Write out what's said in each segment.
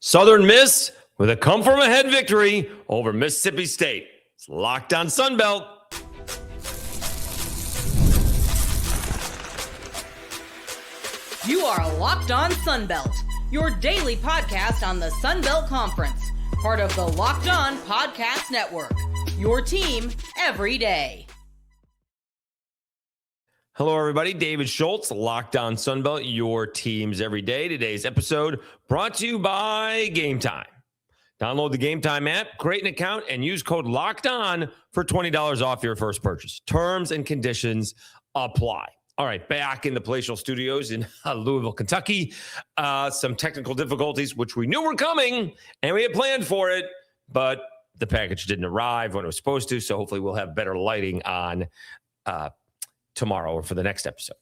Southern Miss with a come-from-ahead victory over Mississippi State. It's Locked On Sunbelt. You are Locked On Sunbelt, your daily podcast on the Sunbelt Conference, part of the Locked On Podcast Network, your team every day. Hello, everybody. Dave Schultz, Locked On Sunbelt, your teams every day. Today's episode brought to you by Game Time. Download the Game Time app, create an account, and use code LOCKEDON for $20 off your first purchase. Terms and conditions apply. All right, back in the palatial studios in Louisville, Kentucky. Some technical difficulties, which we knew were coming, and we had planned for it, but the package didn't arrive when it was supposed to, so hopefully we'll have better lighting on tomorrow or for the next episode.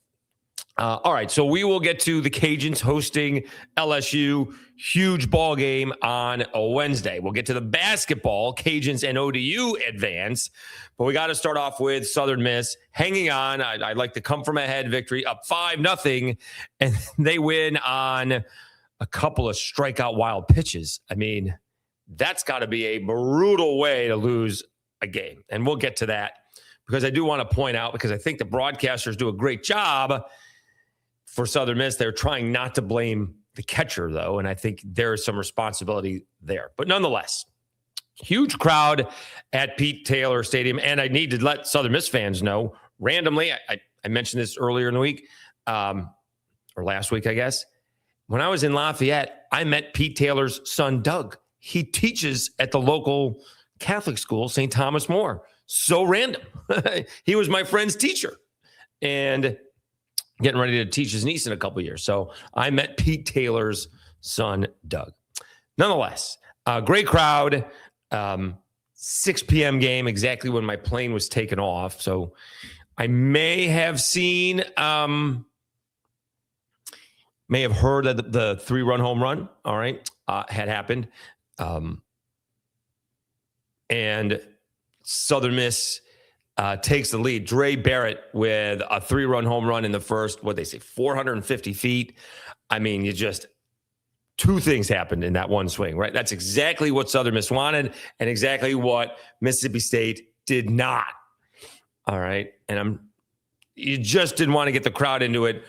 All right, so we will get to the Cajuns hosting LSU. Huge ball game on a Wednesday. We'll get to the basketball. Cajuns and ODU advance. But we got to start off with Southern Miss hanging on. I'd like to come from ahead victory, up 5-0, and they win on a couple of strikeout wild pitches. I mean, that's got to be a brutal way to lose a game. And we'll get to that because I do want to point out, because I think the broadcasters do a great job for Southern Miss. They're trying not to blame the catcher, though, and I think there is some responsibility there. But nonetheless, huge crowd at Pete Taylor Stadium, and I need to let Southern Miss fans know, randomly, I mentioned this earlier in the week, or last week, I guess. When I was in Lafayette, I met Pete Taylor's son, Doug. He teaches at the local Catholic school, St. Thomas More. So random. He was my friend's teacher, and getting ready to teach his niece in a couple of years. So I met Pete Taylor's son, Doug. Nonetheless, great crowd, 6 p.m. game, exactly when my plane was taken off. So I may have seen, may have heard that the 3-run home run, all right, had happened. And Southern Miss takes the lead. Drey Barrett with a 3-run home run in the first, 450 feet. I mean, two things happened in that one swing, right? That's exactly what Southern Miss wanted and exactly what Mississippi State did not. All right. And you just didn't want to get the crowd into it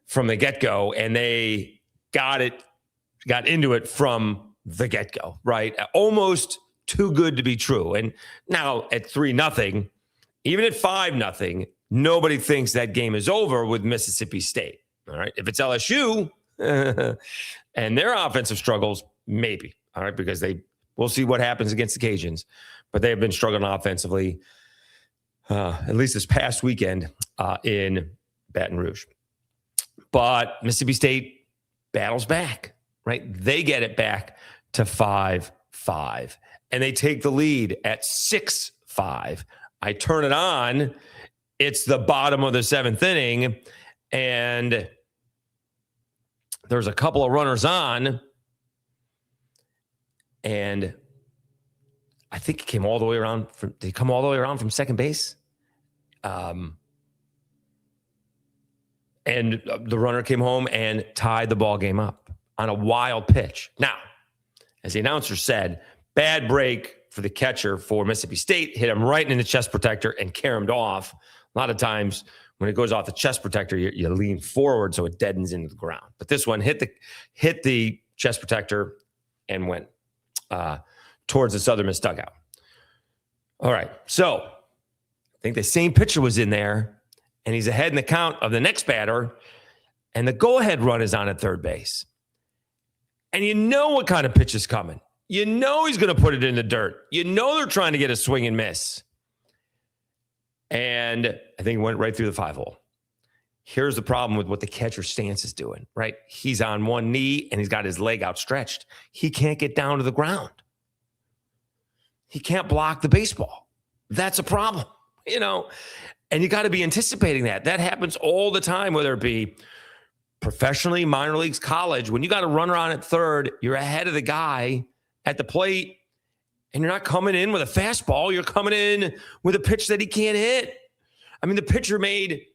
from the get-go, and they got into it from the get-go, right? Almost too good to be true. And now at 3-0, even at 5-0, nobody thinks that game is over with Mississippi State. All right. If it's LSU and their offensive struggles, maybe. All right. Because we'll see what happens against the Cajuns, but they have been struggling offensively, at least this past weekend in Baton Rouge. But Mississippi State battles back, right? They get it back to 5-5, and they take the lead at 6-5. I turn it on. It's the bottom of the 7th inning, and there's a couple of runners on, and I think it came all the way around. They come all the way around from second base, and the runner came home and tied the ball game up on a wild pitch. Now, as the announcer said, bad break for the catcher for Mississippi State, hit him right in the chest protector and caromed off. A lot of times when it goes off the chest protector, you lean forward so it deadens into the ground. But this one hit the chest protector and went towards the Southern Miss dugout. All right, so I think the same pitcher was in there, and he's ahead in the count of the next batter, and the go-ahead run is on at third base. And you know what kind of pitch is coming. You know he's going to put it in the dirt. You know they're trying to get a swing and miss. And I think it went right through the 5-hole. Here's the problem with what the catcher's stance is doing, right? He's on one knee and he's got his leg outstretched. He can't get down to the ground. He can't block the baseball. That's a problem, and you got to be anticipating that. That happens all the time, whether it be professionally, minor leagues, college. When you got a runner on at third, you're ahead of the guy at the plate, and you're not coming in with a fastball. You're coming in with a pitch that he can't hit. I mean, the pitcher made,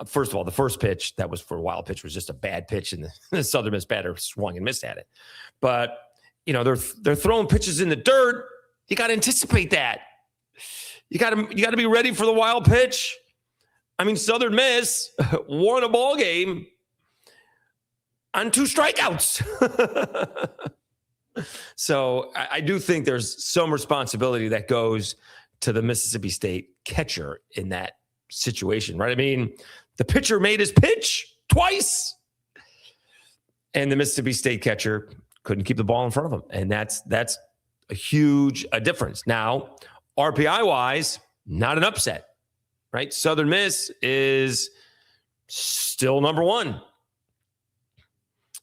first of all, the first pitch that was for a wild pitch was just a bad pitch, and the Southern Miss batter swung and missed at it. But they're throwing pitches in the dirt. You got to anticipate that. You got to be ready for the wild pitch. I mean, Southern Miss won a ball game on 2 strikeouts. So I do think there's some responsibility that goes to the Mississippi State catcher in that situation, right? I mean, the pitcher made his pitch twice, and the Mississippi State catcher couldn't keep the ball in front of him. And that's a huge difference. Now, RPI-wise, not an upset, right? Southern Miss is still number 1.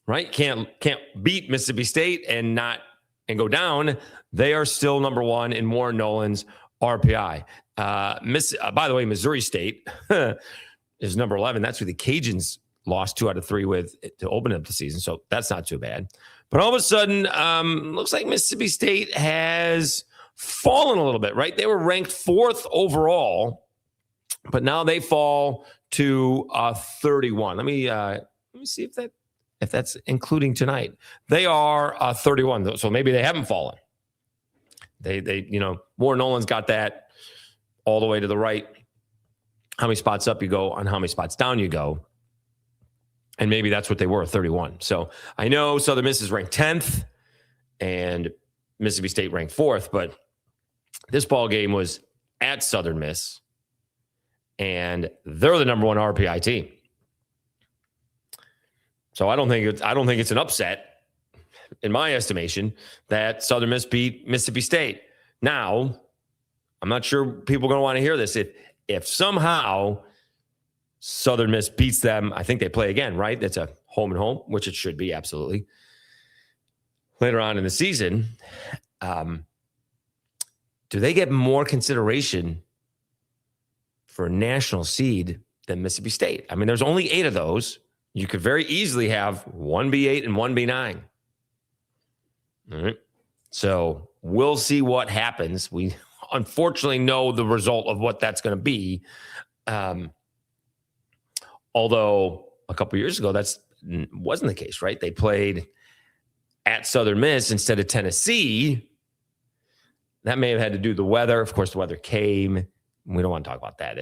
Right? Can't beat Mississippi State and go down. They are still number 1 in Warren Nolan's RPI. By the way, Missouri State is number 11. That's who the Cajuns lost 2 out of 3 with to open up the season. So that's not too bad. But all of a sudden, looks like Mississippi State has fallen a little bit, right? They were ranked 4th overall, but now they fall to 31. Let me see if that's including tonight. They are 31, so maybe they haven't fallen. They Warren Nolan's got that all the way to the right. How many spots up you go on how many spots down you go. And maybe that's what they were, 31. So I know Southern Miss is ranked 10th and Mississippi State ranked 4th, but this ball game was at Southern Miss, and they're the number 1 RPI team. So I don't think it's an upset, in my estimation, that Southern Miss beat Mississippi State. Now, I'm not sure people are going to want to hear this. If somehow Southern Miss beats them, I think they play again, right? That's a home and home, which it should be, absolutely. Later on in the season, do they get more consideration for a national seed than Mississippi State? I mean, there's only 8 of those. You could very easily have 1 B8 and 1 B9. All right. So we'll see what happens. We unfortunately know the result of what that's going to be. Although a couple of years ago, that wasn't the case, right? They played at Southern Miss instead of Tennessee. That may have had to do with the weather. Of course, the weather came. We don't want to talk about that.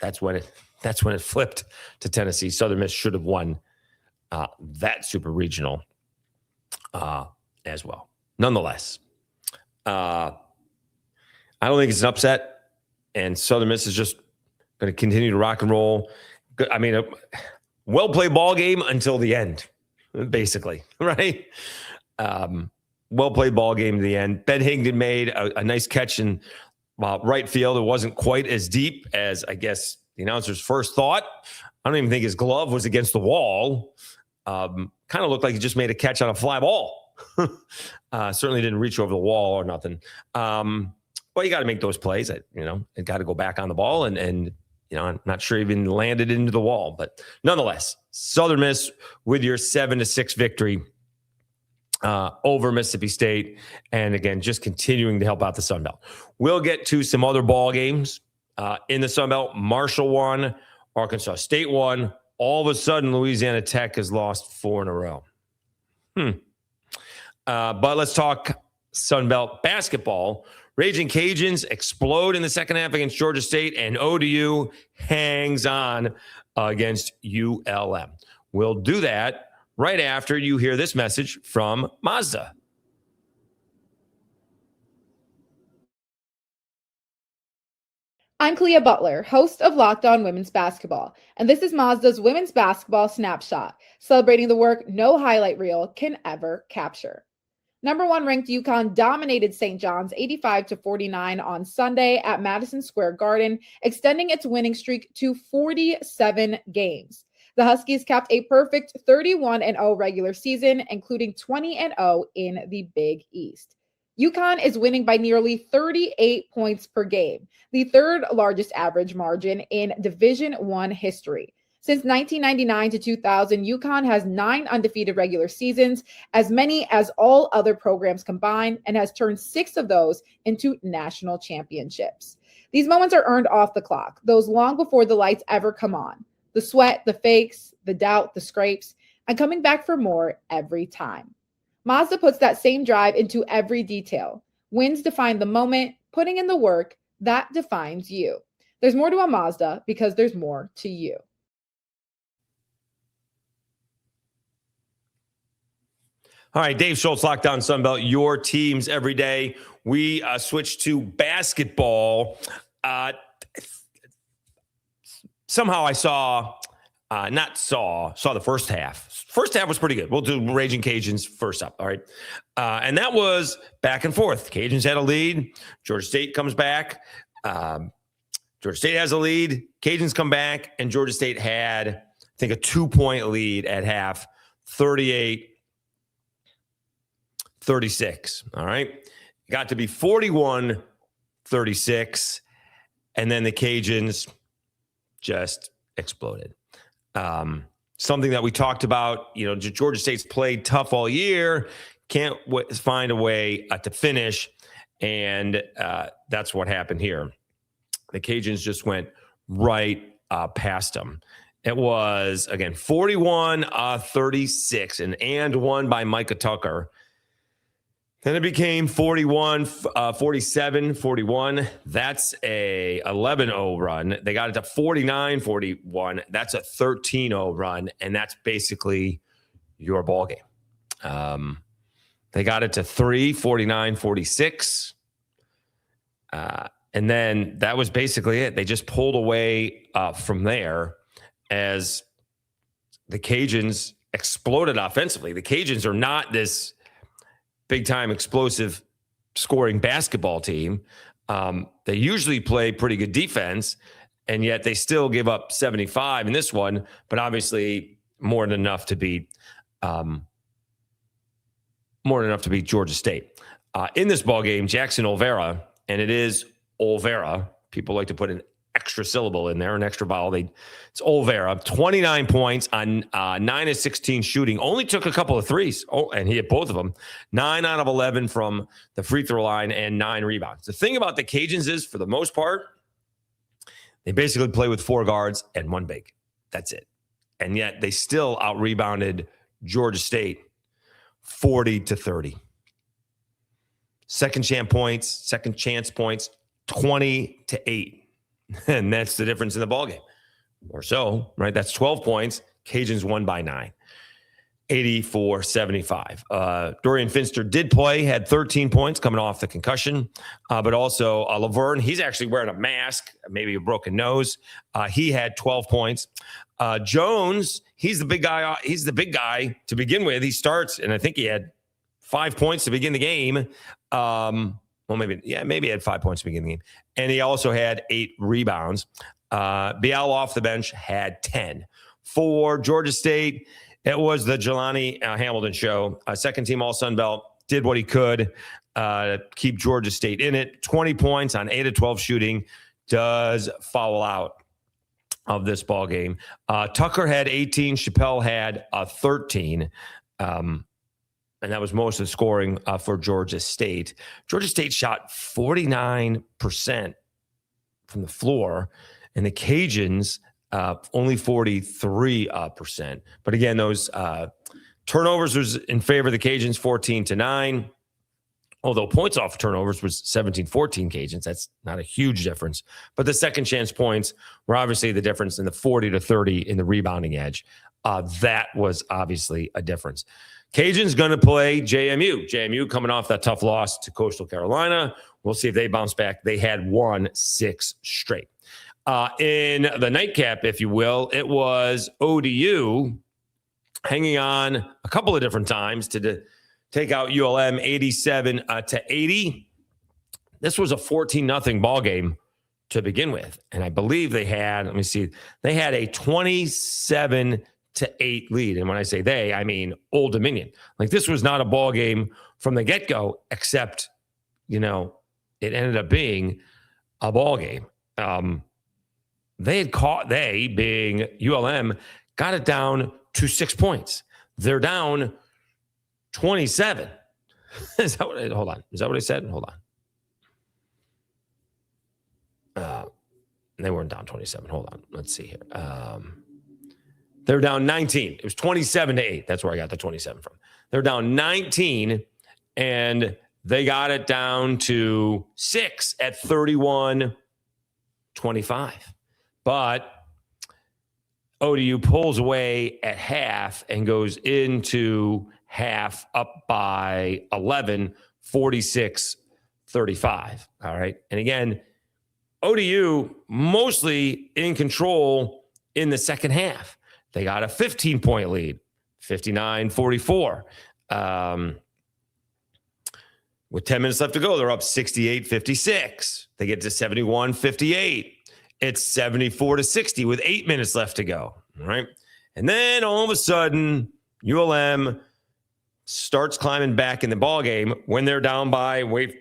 That's when it flipped to Tennessee. Southern Miss should have won that super regional as well. Nonetheless, I don't think it's an upset, and Southern Miss is just going to continue to rock and roll. I mean, a well-played ball game until the end, basically, right? Well-played ball game to the end. Ben Higdon made a nice catch in right field. It wasn't quite as deep as, I guess, the announcer's first thought. I don't even think his glove was against the wall. Kind of looked like he just made a catch on a fly ball. Certainly didn't reach over the wall or nothing. Well, you got to make those plays. It got to go back on the ball, and I'm not sure even landed into the wall. But nonetheless, Southern Miss with your 7-6 victory over Mississippi State. And again, just continuing to help out the Sun Belt. We'll get to some other ball games in the Sun Belt. Marshall won, Arkansas State won. All of a sudden, Louisiana Tech has lost 4 in a row. But let's talk Sun Belt basketball. Ragin Cajuns explode in the second half against Georgia State, and ODU hangs on against ULM. We'll do that right after you hear this message from Mazda. I'm Clea Butler, host of Locked On Women's Basketball, and this is Mazda's Women's Basketball Snapshot, celebrating the work no highlight reel can ever capture. Number 1 ranked UConn dominated St. John's 85-49 on Sunday at Madison Square Garden, extending its winning streak to 47 games. The Huskies capped a perfect 31-0 regular season, including 20-0 in the Big East. UConn is winning by nearly 38 points per game, the 3rd largest average margin in Division I history. Since 1999 to 2000, UConn has 9 undefeated regular seasons, as many as all other programs combined, and has turned 6 of those into national championships. These moments are earned off the clock, those long before the lights ever come on. The sweat, the fakes, the doubt, the scrapes, and coming back for more every time. Mazda puts that same drive into every detail. Wins define the moment, putting in the work, that defines you. There's more to a Mazda because there's more to you. All right, Dave Schultz, Lockdown Sunbelt, your teams every day. We switched to basketball. Somehow I saw the first half. First half was pretty good. We'll do Ragin Cajuns first up, all right? And that was back and forth. Cajuns had a lead. Georgia State comes back. Georgia State has a lead. Cajuns come back, and Georgia State had, I think, a 2-point lead at half, 38-36. All right. Got to be 41-36. And then the Cajuns just exploded. Something that we talked about, Georgia State's played tough all year, can't find a way to finish. And that's what happened here. The Cajuns just went right past them. It was, again, 41-36 and one by Micah Tucker. Then it became 47-41. That's a 11-0 run. They got it to 49-41. That's a 13-0 run, and that's basically your ball game. They got it to 49-46. And then that was basically it. They just pulled away from there as the Cajuns exploded offensively. The Cajuns are not this big-time explosive scoring basketball team. They usually play pretty good defense, and yet they still give up 75 in this one, but obviously more than enough to beat Georgia State. In this ball game, Jackson Olvera, and it is Olvera. People like to put an extra syllable in there, an extra vowel. It's Olvera, 29 points on 9 of 16 shooting. Only took a couple of threes. Oh, and he hit both of them. 9 out of 11 from the free throw line and 9 rebounds. The thing about the Cajuns is, for the most part, they basically play with 4 guards and 1 big. That's it. And yet they still out-rebounded Georgia State 40-30. Second chance points, 20-8. And that's the difference in the ballgame. Or so, right? That's 12 points. Cajuns won by 9. 84-75. Dorian Finster did play, had 13 points coming off the concussion. But also Laverne, he's actually wearing a mask, maybe a broken nose. He had 12 points. Jones, he's the big guy. He's the big guy to begin with. He starts, and I think he had 5 points to begin the game. Maybe he had 5 points to begin the game. And he also had 8 rebounds. Bial off the bench had 10. For Georgia State, it was the Jelani Hamilton show. Second team All Sun Belt, did what he could keep Georgia State in it. 20 points on 8 of 12 shooting, does foul out of this ball game. Tucker had 18. Chappelle had 13. And that was most of the scoring for Georgia State. Georgia State shot 49% from the floor, and the Cajuns only 43%. But again, those turnovers was in favor of the Cajuns, 14-9. Although points off turnovers was 17-14 Cajuns. That's not a huge difference. But the second chance points were obviously the difference in the 40-30 in the rebounding edge. That was obviously a difference. Cajuns going to play JMU. JMU coming off that tough loss to Coastal Carolina. We'll see if they bounce back. They had won 6 straight. In the nightcap, if you will, it was ODU hanging on a couple of different times to take out ULM 87-80. This was a 14-0 ball game to begin with. And I believe they had, a 27-8 lead. And when I say they, I mean Old Dominion. Like, this was not a ball game from the get-go, except, it ended up being a ball game. They being ULM, got it down to 6 points. They're down 27. Hold on. Is that what I said? Hold on. They weren't down 27. Hold on. Let's see here. They're down 19. It was 27-8. That's where I got the 27 from. They're down 19, and they got it down to 6 at 31-25. But ODU pulls away at half and goes into half up by 11, 46-35. All right. And again, ODU mostly in control in the second half. They got a 15-point lead, 59-44. With 10 minutes left to go, they're up 68-56. They get to 71-58. It's 74-60 with 8 minutes left to go. All right. And then all of a sudden, ULM starts climbing back in the ball game when they're down by, wait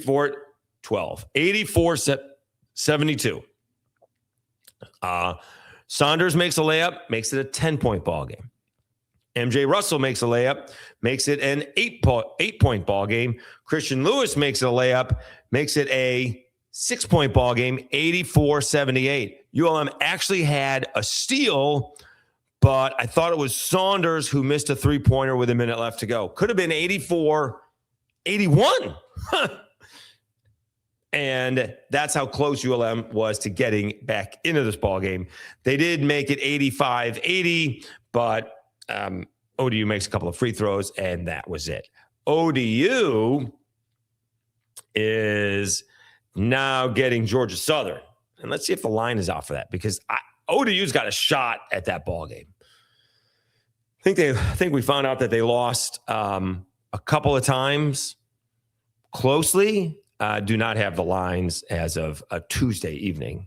for it, 12. 84-72. Saunders makes a layup, makes it a 10-point ball game. MJ Russell makes a layup, makes it an 8-point ball game. Christian Lewis makes a layup, makes it a 6-point ball game, 84-78. ULM actually had a steal, but I thought it was Saunders who missed a 3-pointer with a minute left to go. Could have been 84-81. And that's how close ULM was to getting back into this ball game. They did make it 85-80, but ODU makes a couple of free throws, and that was it. ODU is now getting Georgia Southern. And let's see if the line is off for that, because ODU's got a shot at that ball game. I think we found out that they lost a couple of times closely. Do not have the lines as of a Tuesday evening,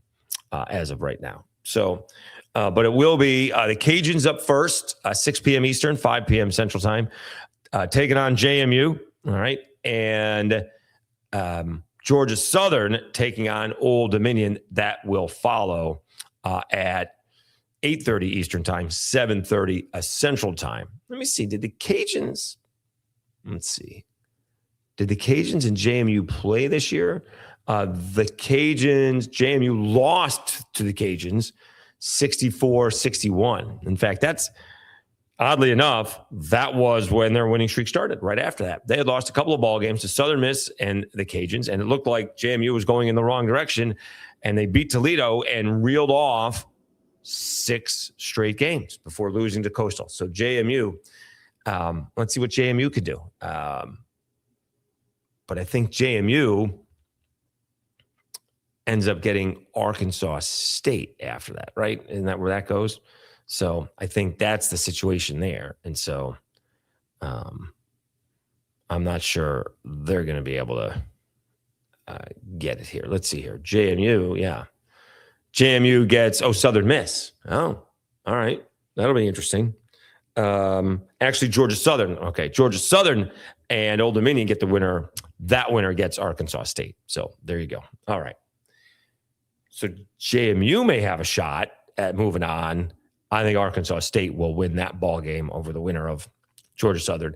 as of right now. So, but it will be the Cajuns up first, 6 p.m. Eastern, 5 p.m. Central Time, taking on JMU. All right. And Georgia Southern taking on Old Dominion. That will follow at 8:30 Eastern Time, 7:30 Central Time. Let me see. Did the Cajuns and JMU play this year? The Cajuns, JMU lost to the Cajuns 64-61. In fact, that's oddly enough, that was when their winning streak started. Right after that, they had lost a couple of ball games to Southern Miss and the Cajuns, and it looked like JMU was going in the wrong direction, and they beat Toledo and reeled off 6 straight games before losing to Coastal. So JMU, let's see what JMU could do. But I think JMU ends up getting Arkansas State after that, right? Isn't that where that goes? So I think that's the situation there. And so I'm not sure they're going to be able to get it here. Let's see here. JMU, yeah. JMU gets, Southern Miss. Oh, all right. That'll be interesting. Actually, Georgia Southern. Okay, Georgia Southern and Old Dominion get the winner. That winner gets Arkansas State. So there you go. All right. So JMU may have a shot at moving on. I think Arkansas State will win that ball game over the winner of Georgia Southern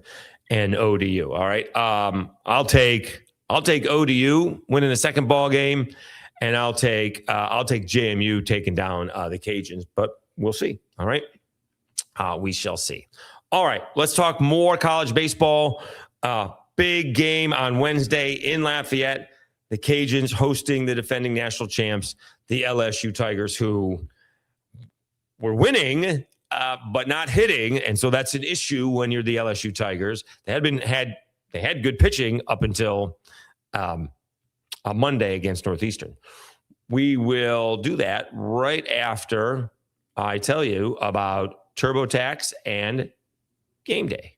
and ODU. All right. I'll take ODU winning the second ball game, and I'll take JMU taking down the Cajuns. But we'll see. All right. We shall see. All right, let's talk more college baseball. Big game on Wednesday in Lafayette. The Cajuns hosting the defending national champs, the LSU Tigers, who were winning but not hitting, and so that's an issue when you're the LSU Tigers. They had good pitching up until Monday against Northeastern. We will do that right after I tell you about TurboTax and Game Day.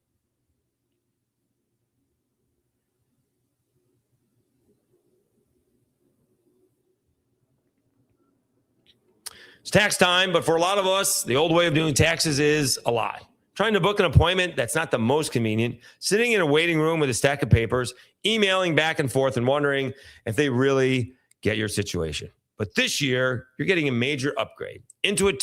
It's tax time, but for a lot of us, the old way of doing taxes is a lie. Trying to book an appointment that's not the most convenient, sitting in a waiting room with a stack of papers, emailing back and forth and wondering if they really get your situation. But this year, you're getting a major upgrade. Intuit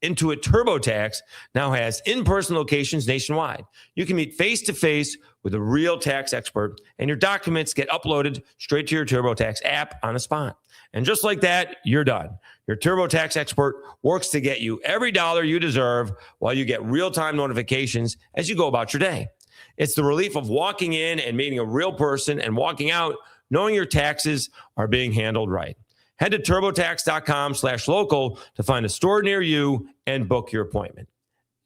TurboTax now has in-person locations nationwide. You can meet face-to-face with a real tax expert, and your documents get uploaded straight to your TurboTax app on the spot. And just like that, you're done. Your TurboTax expert works to get you every dollar you deserve while you get real-time notifications as you go about your day. It's the relief of walking in and meeting a real person and walking out knowing your taxes are being handled right. Head to turbotax.com/local to find a store near you and book your appointment.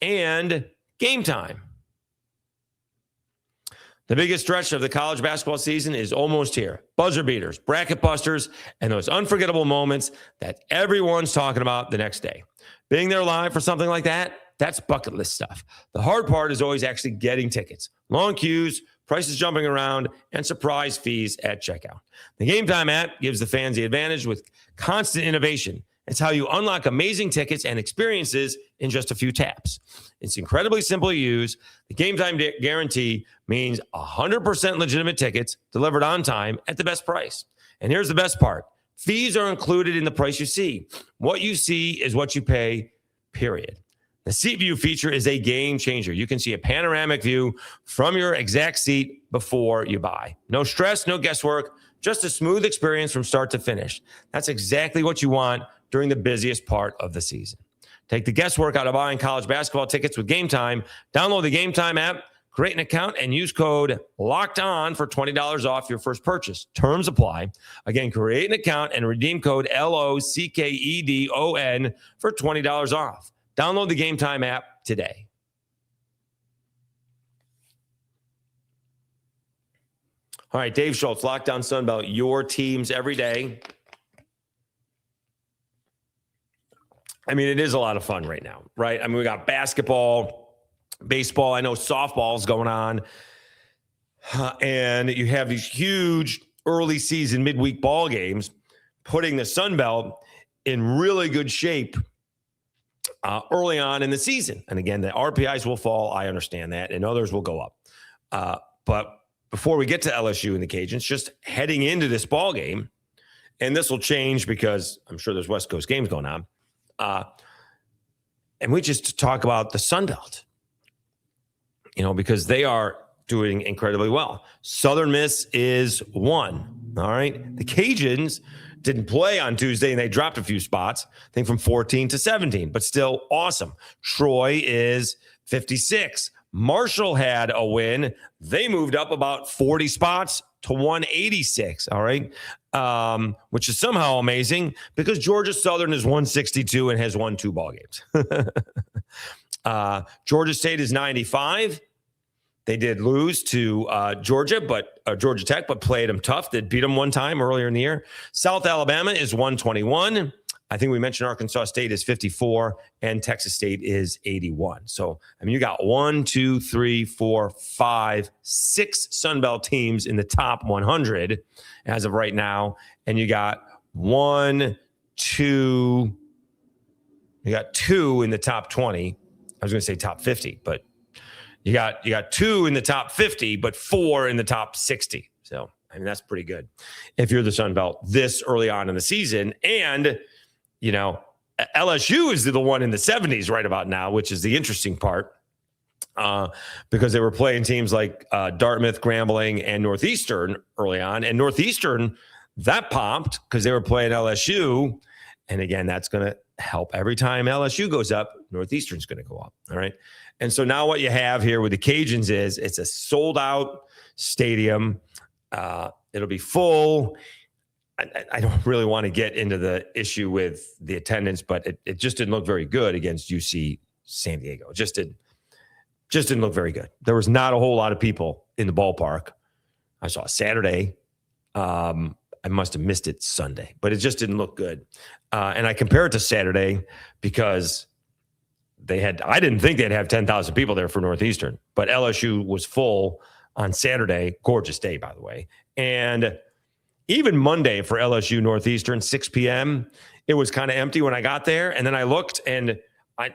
And Game Time. The biggest stretch of the college basketball season is almost here. Buzzer beaters, bracket busters, and those unforgettable moments that everyone's talking about the next day. Being there live for something like that, that's bucket list stuff. The hard part is always actually getting tickets. Long queues, prices jumping around, and surprise fees at checkout. The Game Time app gives the fans the advantage with constant innovation. It's how you unlock amazing tickets and experiences in just a few taps. It's incredibly simple to use. The Game Time guarantee means 100% legitimate tickets delivered on time at the best price. And here's the best part. Fees are included in the price you see. What you see is what you pay, period. The seat view feature is a game changer. You can see a panoramic view from your exact seat before you buy. No stress, no guesswork, just a smooth experience from start to finish. That's exactly what you want during the busiest part of the season. Take the guesswork out of buying college basketball tickets with Game Time. Download the Game Time app, create an account, and use code LOCKEDON for $20 off your first purchase. Terms apply. Again, create an account and redeem code LOCKEDON for $20 off. Download the Game Time app today. All right, Dave Schultz, Lockdown Sunbelt, your teams every day. I mean, it is a lot of fun right now, right? I mean, we got basketball, baseball. I know softball's going on. And you have these huge early season midweek ball games, putting the Sunbelt in really good shape early on in the season. And again, the RPIs will fall. I understand that. And others will go up. But before we get to LSU and the Cajuns, just heading into this ball game, and this will change because I'm sure there's West Coast games going on. And we just talk about the Sunbelt, because they are doing incredibly well. Southern Miss is 1. All right. The Cajuns didn't play on Tuesday and they dropped a few spots, I think from 14 to 17, but still awesome. Troy is 56. Marshall had a win. They moved up about 40 spots to 186. All right. Which is somehow amazing because Georgia Southern is 162 and has won 2 ball games. Georgia State is 95. They did lose to Georgia Tech, but played them tough. They beat them one time earlier in the year. South Alabama is 121. I think we mentioned Arkansas State is 54 and Texas State is 81. So, I mean, you got 1, 2, 3, 4, 5, 6 Sunbelt teams in the top 100 as of right now. And you got 2 in the top 20. I was going to say top 50, but you got 2 in the top 50, but 4 in the top 60. So, I mean, that's pretty good if you're the Sunbelt this early on in the season. And LSU is the one in the 70s right about now, which is the interesting part because they were playing teams like Dartmouth, Grambling, and Northeastern early on. And Northeastern, that popped because they were playing LSU. And again, that's going to help. Every time LSU goes up, Northeastern's going to go up. All right. And so now what you have here with the Cajuns is it's a sold-out stadium. It'll be full. I don't really want to get into the issue with the attendance, but it just didn't look very good against UC San Diego. It just didn't look very good. There was not a whole lot of people in the ballpark. I saw Saturday. I must have missed it Sunday, but it just didn't look good. And I compare it to Saturday because I didn't think they'd have 10,000 people there for Northeastern, but LSU was full on Saturday. Gorgeous day, by the way. And even Monday for LSU Northeastern, 6 p.m., it was kind of empty when I got there. And then I looked, and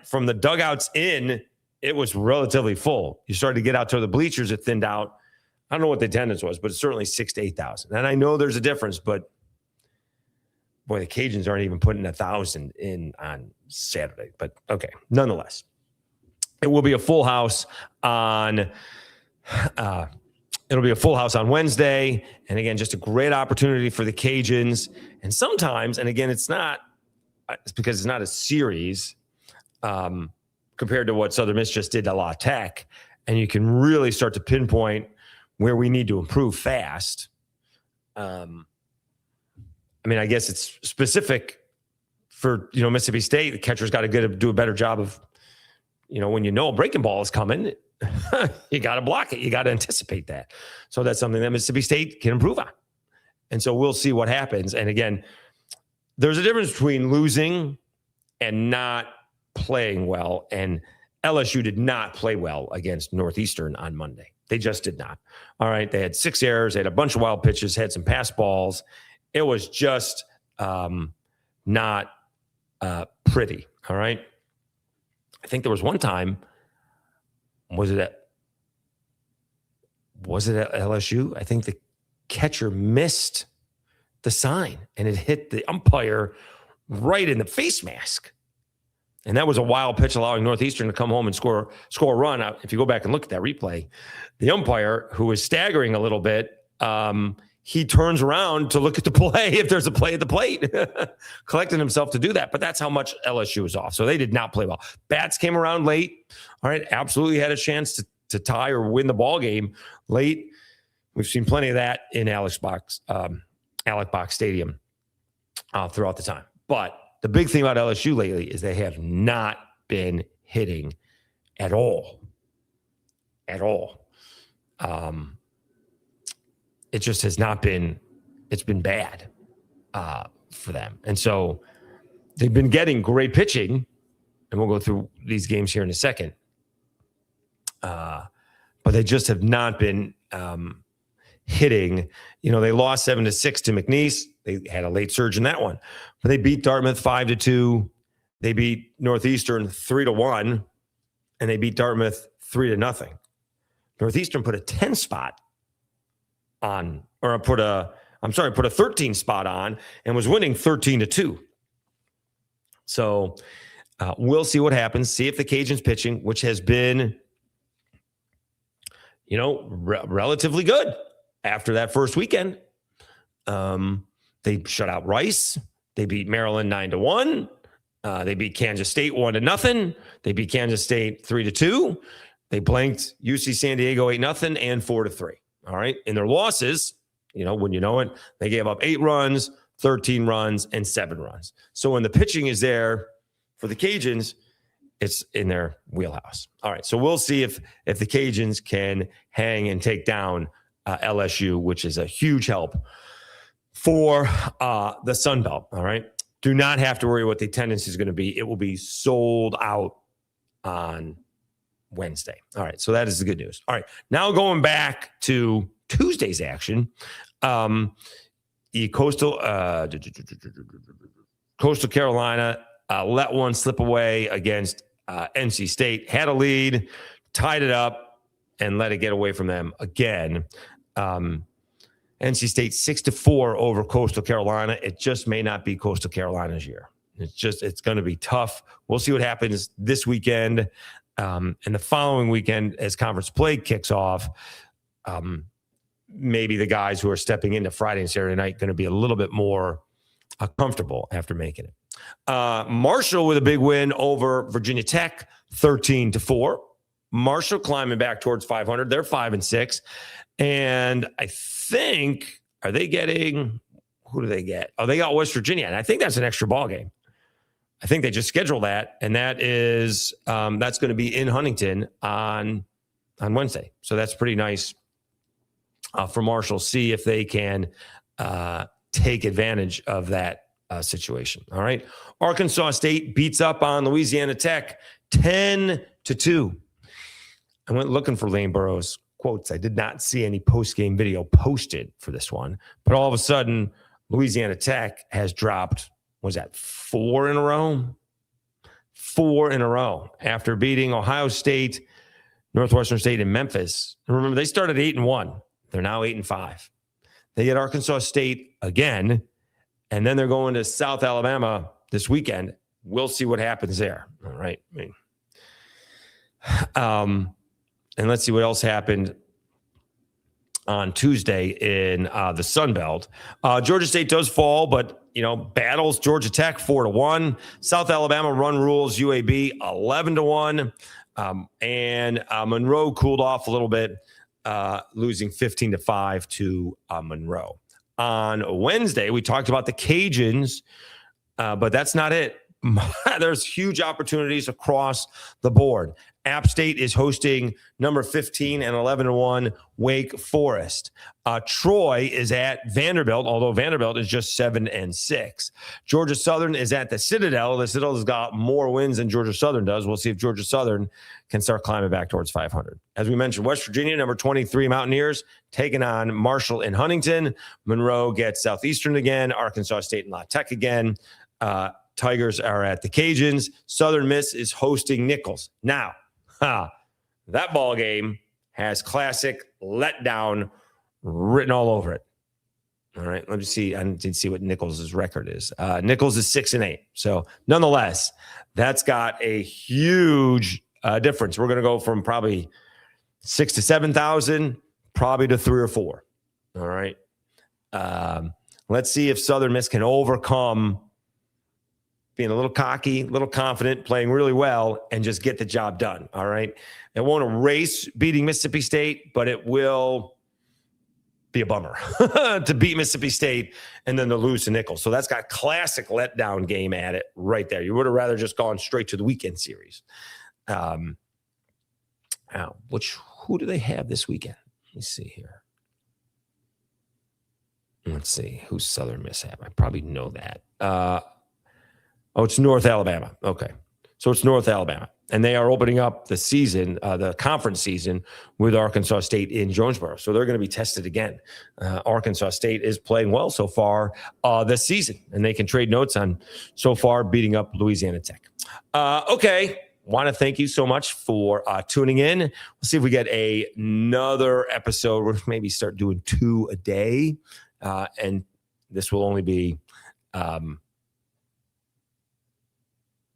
from the dugouts in, it was relatively full. You started to get out to the bleachers, it thinned out. I don't know what the attendance was, but it's certainly 6,000 to 8,000. And I know there's a difference, but boy, the Cajuns aren't even putting 1,000 in on Saturday. But okay, nonetheless, it will be a full house on It'll be a full house on Wednesday. And again, just a great opportunity for the Cajuns. And sometimes, and again, it's because it's not a series compared to what Southern Miss just did to La Tech. and you can really start to pinpoint where we need to improve fast. I mean, I guess it's specific for, Mississippi State. The catcher's got to do a better job of, when a breaking ball is coming, you got to block it. You got to anticipate that. So that's something that Mississippi State can improve on. And so we'll see what happens. And again, there's a difference between losing and not playing well. And LSU did not play well against Northeastern on Monday. They just did not. All right. They had 6 errors. They had a bunch of wild pitches, had some pass balls. It was just not pretty. All right. I think there was one time, was it at LSU? I think the catcher missed the sign and it hit the umpire right in the face mask. And that was a wild pitch, allowing Northeastern to come home and score a run. If you go back and look at that replay, the umpire, who was staggering a little bit, he turns around to look at the play if there's a play at the plate, collecting himself to do that. But that's how much LSU was off. So they did not play well. Bats came around late. All right, absolutely had a chance to tie or win the ball game late. We've seen plenty of that in Alex Box Stadium throughout the time. But the big thing about LSU lately is they have not been hitting at all. At all. It just has not been, it's been bad for them. And so they've been getting great pitching, and we'll go through these games here in a second. But they just have not been hitting. They lost 7-6 to McNeese. They had a late surge in that one. But they beat Dartmouth 5-2. They beat Northeastern 3-1. And they beat Dartmouth 3-0. Northeastern put a 10 spot on, or put a 13 spot on and was winning 13-2. So we'll see what happens. See if the Cajuns pitching, which has been, relatively good after that first weekend. They shut out Rice. They beat Maryland 9-1. They beat Kansas State 1-0. They beat Kansas State 3-2. They blanked UC San Diego 8-0 and 4-3. All right. In their losses, when you know it, they gave up 8 runs, 13 runs, and 7 runs. So when the pitching is there for the Cajuns, it's in their wheelhouse. All right. So we'll see if the Cajuns can hang and take down LSU, which is a huge help for the Sun Belt. All right. Do not have to worry what the attendance is going to be. It will be sold out on Wednesday. All right. So that is the good news. All right. Now going back to Tuesday's action, Coastal Carolina let one slip away against NC State, had a lead, tied it up, and let it get away from them again. NC State 6-4 over Coastal Carolina. It just may not be Coastal Carolina's year. It's going to be tough. We'll see what happens this weekend. And the following weekend, as conference play kicks off, maybe the guys who are stepping into Friday and Saturday night going to be a little bit more comfortable after making it. Marshall with a big win over Virginia Tech, 13-4. Marshall climbing back towards 500. They're 5-6. And I think, who do they get? Oh, they got West Virginia. And I think that's an extra ball game. I think they just scheduled that, and that is that's going to be in Huntington on Wednesday. So that's pretty nice for Marshall. See if they can take advantage of that situation. All right. Arkansas State beats up on Louisiana Tech 10-2. I went looking for Lane Burroughs quotes. I did not see any post-game video posted for this one, but all of a sudden, Louisiana Tech has dropped. Was that 4 in a row? 4 in a row after beating Ohio State, Northwestern State, and Memphis. Remember, they started 8-1. They're now 8-5. They get Arkansas State again, and then they're going to South Alabama this weekend. We'll see what happens there. All right. And let's see what else happened on Tuesday in the Sun Belt. Georgia State does fall, but battles Georgia Tech 4-1. South Alabama run rules UAB 11-1. And Monroe cooled off a little bit, losing 15-5 to Monroe. On Wednesday, we talked about the Cajuns, but that's not it. There's huge opportunities across the board. App State is hosting number 15 and 11-1 Wake Forest. Troy is at Vanderbilt, although Vanderbilt is just 7-6. Georgia Southern is at the Citadel. The Citadel has got more wins than Georgia Southern does. We'll see if Georgia Southern can start climbing back towards 500. As we mentioned, West Virginia, number 23 Mountaineers, taking on Marshall and Huntington. Monroe gets Southeastern again. Arkansas State and La Tech again. Tigers are at the Cajuns. Southern Miss is hosting Nichols. Now, that ball game has classic letdown written all over it. All right, let me see. I didn't see what Nichols' record is. Nichols is 6-8. So, nonetheless, that's got a huge difference. We're going to go from probably 6,000 to 7,000, probably to 3 or 4. All right. Let's see if Southern Miss can overcome being a little cocky, a little confident, playing really well, and just get the job done, all right? It won't erase beating Mississippi State, but it will be a bummer to beat Mississippi State and then to lose to Nichols. So that's got classic letdown game at it right there. You would have rather just gone straight to the weekend series. Who do they have this weekend? Let me see here. Let's see. Who's Southern Miss have? I probably know that. It's North Alabama. Okay. So it's North Alabama. And they are opening up the season, the conference season, with Arkansas State in Jonesboro. So they're going to be tested again. Arkansas State is playing well so far this season, and they can trade notes on so far beating up Louisiana Tech. Okay. Want to thank you so much for tuning in. We'll see if we get another episode. We'll maybe start doing 2 a day. And this will only be...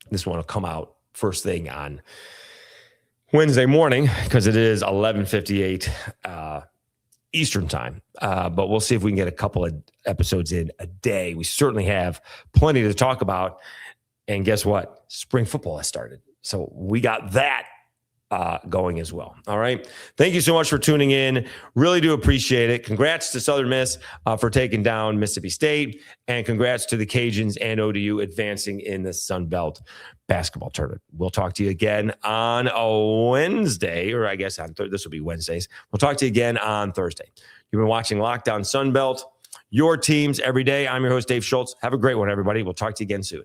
This one will come out first thing on Wednesday morning because it is 11:58 Eastern time. But we'll see if we can get a couple of episodes in a day. We certainly have plenty to talk about. And guess what? Spring football has started. So we got that going as well. All right. Thank you so much for tuning in. Really do appreciate it. Congrats to Southern Miss for taking down Mississippi State, and congrats to the Cajuns and ODU advancing in the Sun Belt basketball tournament. We'll talk to you again on a Wednesday, or I guess on this will be Wednesdays. We'll talk to you again on Thursday. You've been watching Locked On Sun Belt, your teams every day. I'm your host, Dave Schultz. Have a great one, everybody. We'll talk to you again soon.